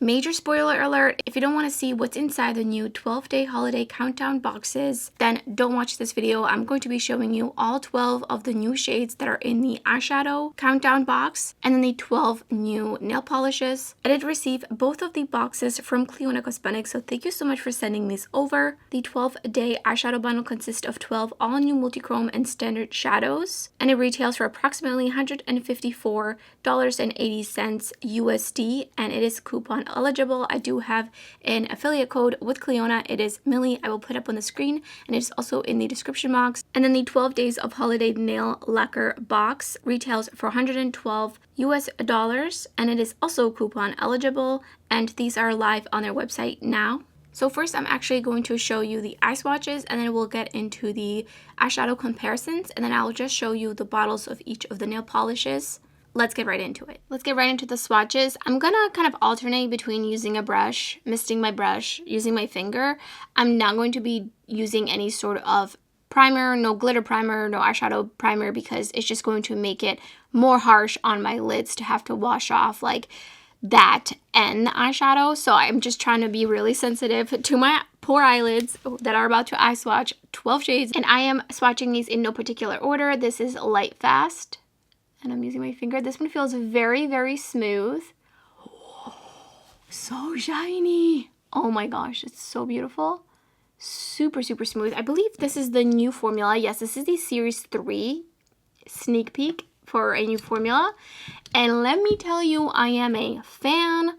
Major spoiler alert, if you don't want to see what's inside the new 12-day holiday countdown boxes, then don't watch this video. I'm going to be showing you all 12 of the new shades that are in the eyeshadow countdown box, and then the 12 new nail polishes. I did receive both of the boxes from Clionadh Cosmetics, so thank you so much for sending these over. The 12-day eyeshadow bundle consists of 12 all-new multi-chrome and standard shadows, and it retails for approximately $154.80 USD, and it is coupon eligible. I do have an affiliate code with Clionadh. It is Millie. I will put up on the screen, and it's also in the description box. And then the 12 days of holiday nail lacquer box retails for $112 US, and it is also coupon eligible, and these are live on their website now. So first I'm actually going to show you the eye swatches, and then we'll get into the eyeshadow comparisons, and then I'll just show you the bottles of each of the nail polishes. Let's get right into it. Let's get right into the swatches. I'm gonna kind of alternate between using a brush, misting my brush, using my finger. I'm not going to be using any sort of primer, no glitter primer, no eyeshadow primer, because it's just going to make it more harsh on my lids to have to wash off like that and the eyeshadow. So I'm just trying to be really sensitive to my poor eyelids that are about to eye swatch 12 shades. And I am swatching these in no particular order. This is Light Fast, and I'm using my finger. This one feels very, very smooth. Oh, so shiny. Oh my gosh, it's so beautiful. Super, super smooth. I believe this is the new formula. Yes, this is the Series 3 sneak peek for a new formula. And let me tell you, I am a fan.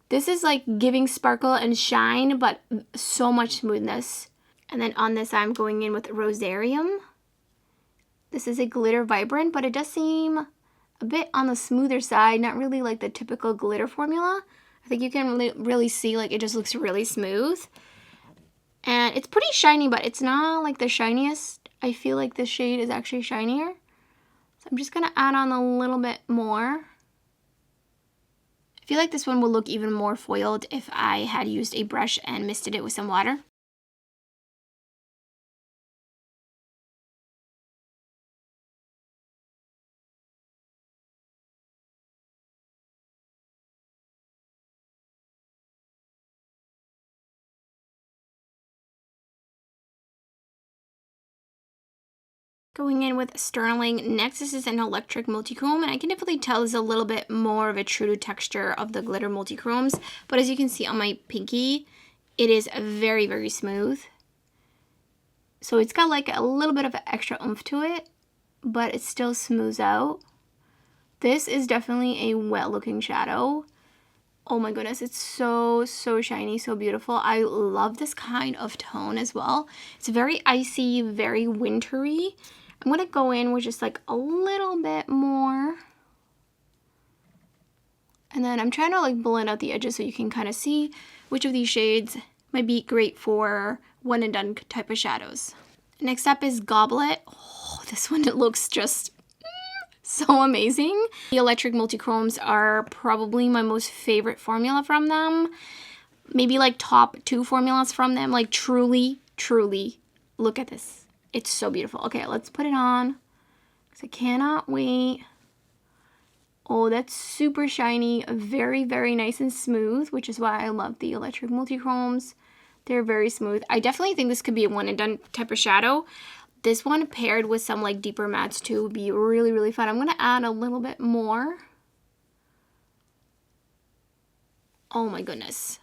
This is like giving sparkle and shine, but so much smoothness. And then on this, I'm going in with Rosarium. This is a glitter vibrant, but it does seem a bit on the smoother side, not really like the typical glitter formula. I think you can really see like it just looks really smooth. And it's pretty shiny, but it's not like the shiniest. I feel like this shade is actually shinier. So I'm just gonna add on a little bit more. I feel like this one will look even more foiled if I had used a brush and misted it with some water. Going in with Sterling next. This is an electric multi-chrome, and I can definitely tell it's a little bit more of a true to texture of the glitter multi-chromes, but as you can see on my pinky, it is very, very smooth. So it's got like a little bit of extra oomph to it, but it still smooths out. This is definitely a wet looking shadow. Oh my goodness, it's so, so shiny, so beautiful. I love this kind of tone as well. It's very icy, very wintry. I'm going to go in with just like a little bit more. And then I'm trying to like blend out the edges so you can kind of see which of these shades might be great for one and done type of shadows. Next up is Goblet. Oh, this one, it looks just so amazing. The electric multi-chromes are probably my most favorite formula from them. Maybe like top 2 formulas from them. Like truly, truly, look at this. It's so beautiful. Okay, let's put it on, because I cannot wait. Oh, that's super shiny, very, very nice and smooth, which is why I love the electric multi-chromes. They're very smooth. I definitely think this could be a one and done type of shadow. This one paired with some like deeper mattes too would be really, really fun. I'm going to add a little bit more. Oh my goodness.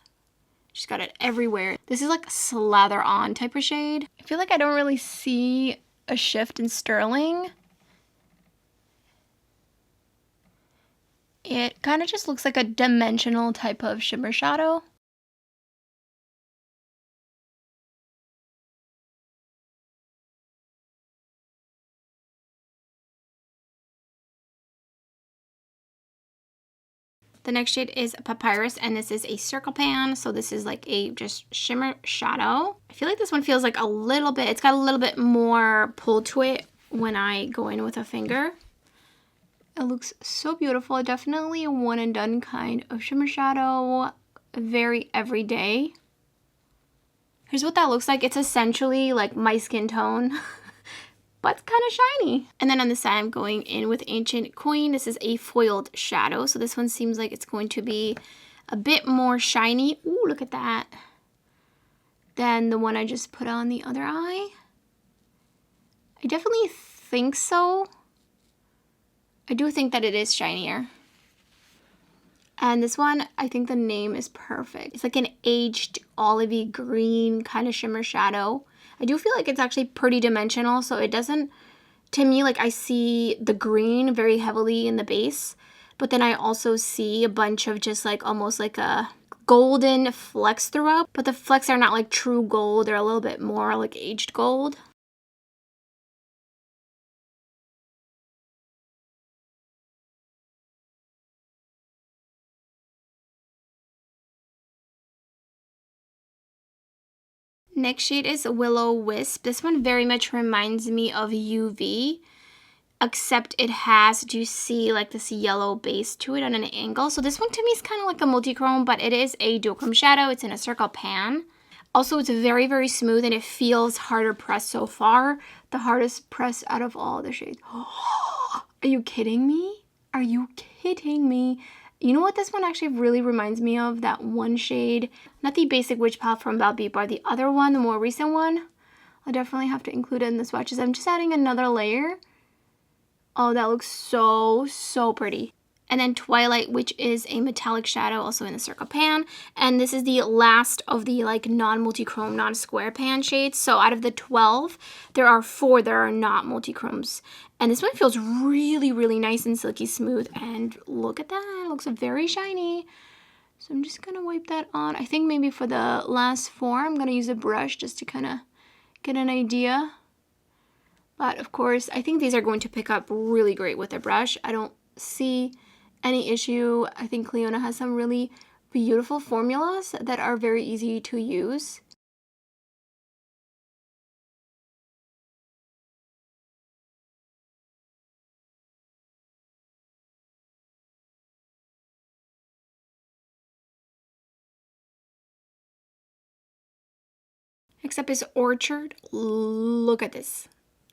She's got it everywhere. This is like a slather on type of shade. I feel like I don't really see a shift in Sterling. It kind of just looks like a dimensional type of shimmer shadow. The next shade is Papyrus, and this is a circle pan, so this is like a just shimmer shadow. I feel like this one feels like a little bit, it's got a little bit more pull to it when I go in with a finger. It looks so beautiful. Definitely a one and done kind of shimmer shadow, very everyday. Here's what that looks like. It's essentially like my skin tone. But kind of shiny. And then on the side, I'm going in with Ancient Queen. This is a foiled shadow, so this one seems like it's going to be a bit more shiny. Ooh, look at that. Than the one I just put on the other eye. I definitely think so. I do think that it is shinier. And this one, I think the name is perfect. It's like an aged olivey green kind of shimmer shadow. I do feel like it's actually pretty dimensional, so it doesn't, to me, like I see the green very heavily in the base, but then I also see a bunch of just like almost like a golden flecks throughout, but the flecks are not like true gold. They're a little bit more like aged gold. Next shade is Willow Wisp. This one very much reminds me of UV, except it has, do you see like this yellow base to it on an angle? So this one to me is kind of like a multi-chrome, but it is a duochrome shadow. It's in a circle pan. Also, it's very, very smooth and it feels harder pressed so far. The hardest press out of all the shades. Are you kidding me? Are you kidding me? You know what this one actually really reminds me of? That one shade, not the basic witch palette from Beaute, but the other one, the more recent one. I'll definitely have to include it in the swatches. I'm just adding another layer. Oh, that looks so, so pretty. And then Twilight, which is a metallic shadow, also in the circle pan. And this is the last of the like non-multi-chrome, non-square pan shades. So out of the 12, there are 4 that are not multi-chromes. And this one feels really, really nice and silky smooth. And look at that, it looks very shiny. So I'm just gonna wipe that on. I think maybe for the last 4, I'm gonna use a brush just to kind of get an idea. But of course, I think these are going to pick up really great with a brush. I don't see any issue. I think Clionadh has some really beautiful formulas that are very easy to use. Next up is Orchard. Look at this.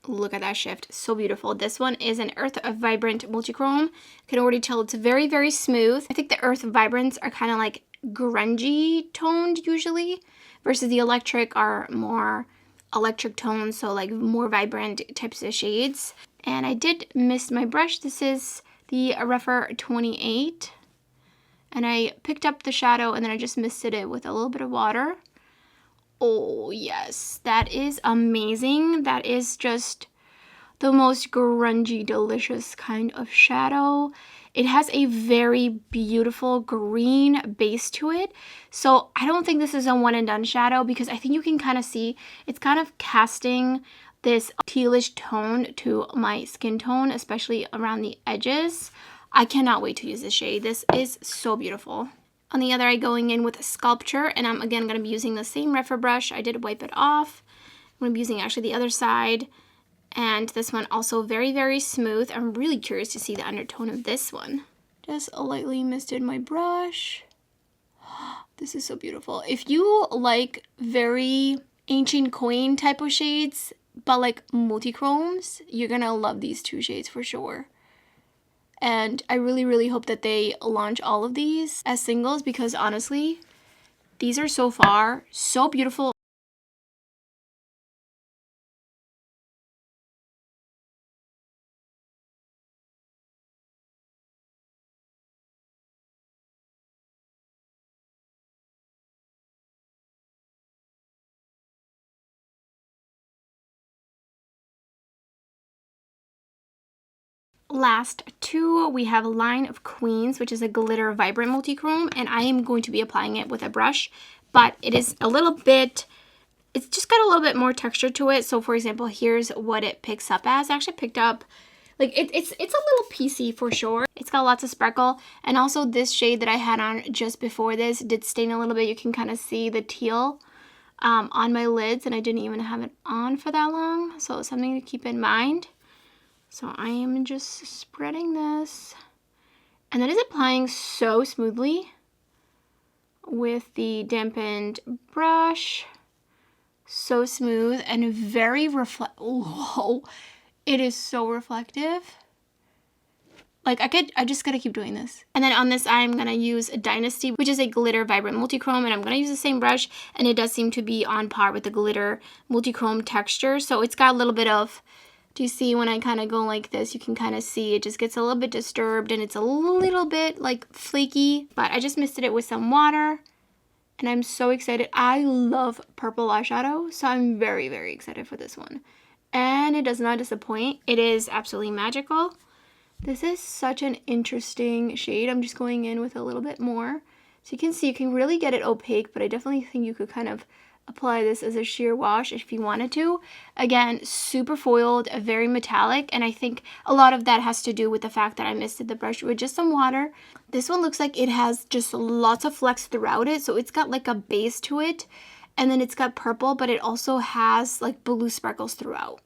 Look at that shift. So beautiful. This one is an Earth Vibrant Multichrome. You can already tell it's very, very smooth. I think the Earth Vibrants are kind of like grungy toned usually, versus the electric are more electric tones, so like more vibrant types of shades. And I did miss my brush. This is the Rephr 28. And I picked up the shadow and then I just misted it with a little bit of water. Oh yes, that is amazing. That is just the most grungy, delicious kind of shadow. It has a very beautiful green base to it. So I don't think this is a one and done shadow, because I think you can kind of see it's kind of casting this tealish tone to my skin tone, especially around the edges. I cannot wait to use this shade. This is so beautiful. On the other eye, going in with a Sculpture, and I'm again going to be using the same Rephr brush. I did wipe it off. I'm going to be using actually the other side. And this one also very, very smooth. I'm really curious to see the undertone of this one. Just lightly misted my brush. This is so beautiful. If you like very ancient coin type of shades, but like multi-chromes, you're going to love these two shades for sure. And I really, really hope that they launch all of these as singles, because honestly, these are so far so beautiful. Last two, we have Line of Queens, which is a glitter vibrant multi-chrome, and I am going to be applying it with a brush, but it is a little bit, it's just got a little bit more texture to it. So for example, here's what it picks up as. I actually picked up, like it's a little piecey for sure. It's got lots of sparkle, and also this shade that I had on just before this did stain a little bit. You can kind of see the teal on my lids, and I didn't even have it on for that long, so something to keep in mind. So I am just spreading this, and that is applying so smoothly with the dampened brush. So smooth and very whoa, it is so reflective. Like I just gotta keep doing this. And then on this I'm gonna use Dynasty, which is a glitter vibrant multi-chrome, and I'm gonna use the same brush, and it does seem to be on par with the glitter multi-chrome texture. So it's got a little bit of, do you see when I kind of go like this, you can kind of see it just gets a little bit disturbed and it's a little bit like flaky, but I just misted it with some water. And I'm so excited. I love purple eyeshadow, so I'm very, very excited for this one. And it does not disappoint. It is absolutely magical. This is such an interesting shade. I'm just going in with a little bit more. So you can see, you can really get it opaque, but I definitely think you could kind of apply this as a sheer wash if you wanted to. Again, super foiled, very metallic, and I think a lot of that has to do with the fact that I misted the brush with just some water. This one looks like it has just lots of flecks throughout it, so it's got like a base to it, and then it's got purple, but it also has like blue sparkles throughout.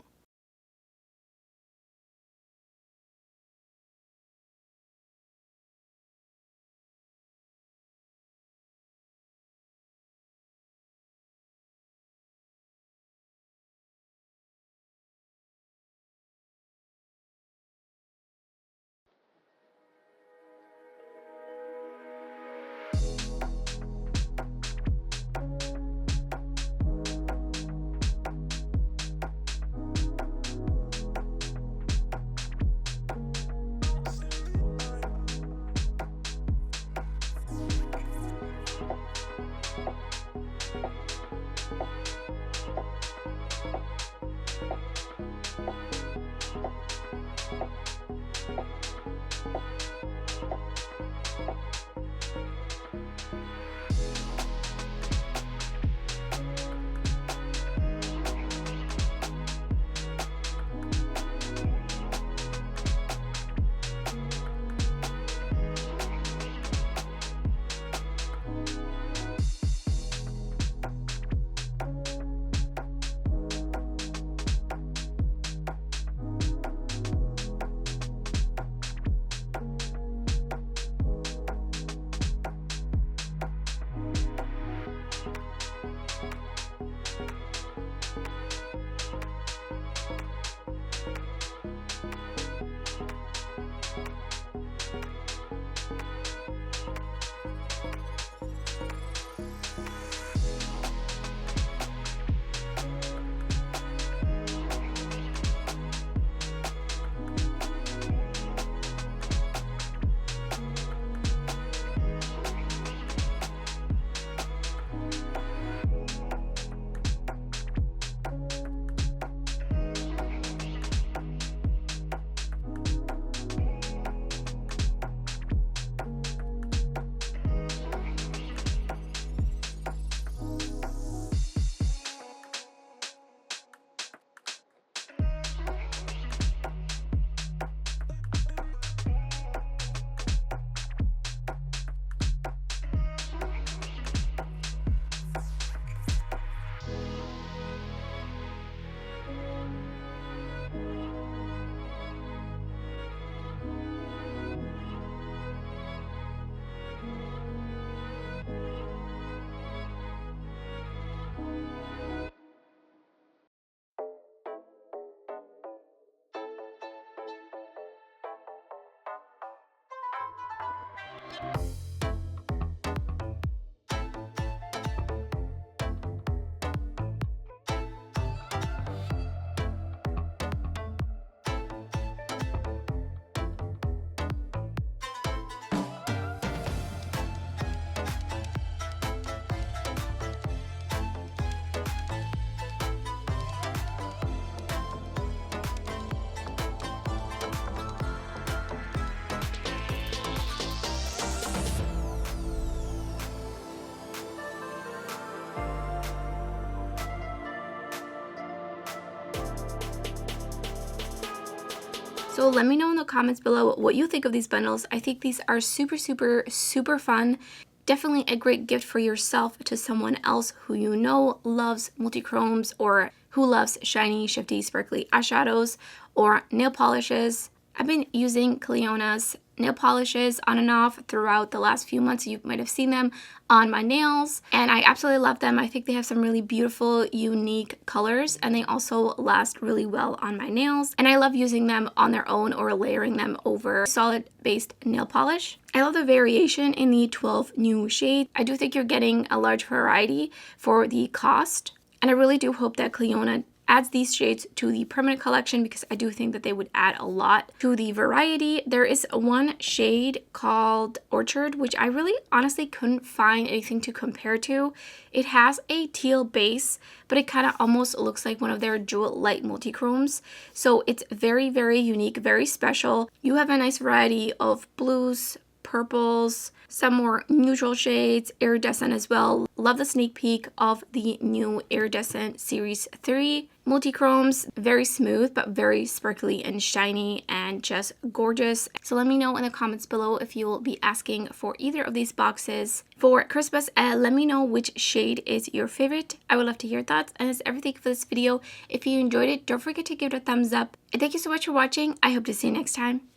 So let me know in the comments below what you think of these bundles. I think these are super, super, super fun. Definitely a great gift for yourself to someone else who you know loves multi-chromes or who loves shiny, shifty, sparkly eyeshadows or nail polishes. I've been using Clionadh's nail polishes on and off throughout the last few months. You might have seen them on my nails, and I absolutely love them. I think they have some really beautiful, unique colors, and they also last really well on my nails. And I love using them on their own or layering them over solid-based nail polish. I love the variation in the 12 new shades. I do think you're getting a large variety for the cost, and I really do hope that Clionadh adds these shades to the permanent collection, because I do think that they would add a lot to the variety. There is one shade called Orchard, which I really honestly couldn't find anything to compare to. It has a teal base, but it kind of almost looks like one of their Jewel Light multi-chromes. So it's very, very unique, very special. You have a nice variety of blues, purples, some more neutral shades, iridescent as well. Love the sneak peek of the new iridescent series 3 multi-chromes. Very smooth but very sparkly and shiny and just gorgeous. So let me know in the comments below if you will be asking for either of these boxes for Christmas. Let me know which shade is your favorite. I would love to hear your thoughts, and that's everything for this video. If you enjoyed it, don't forget to give it a thumbs up, and thank you so much for watching. I hope to see you next time.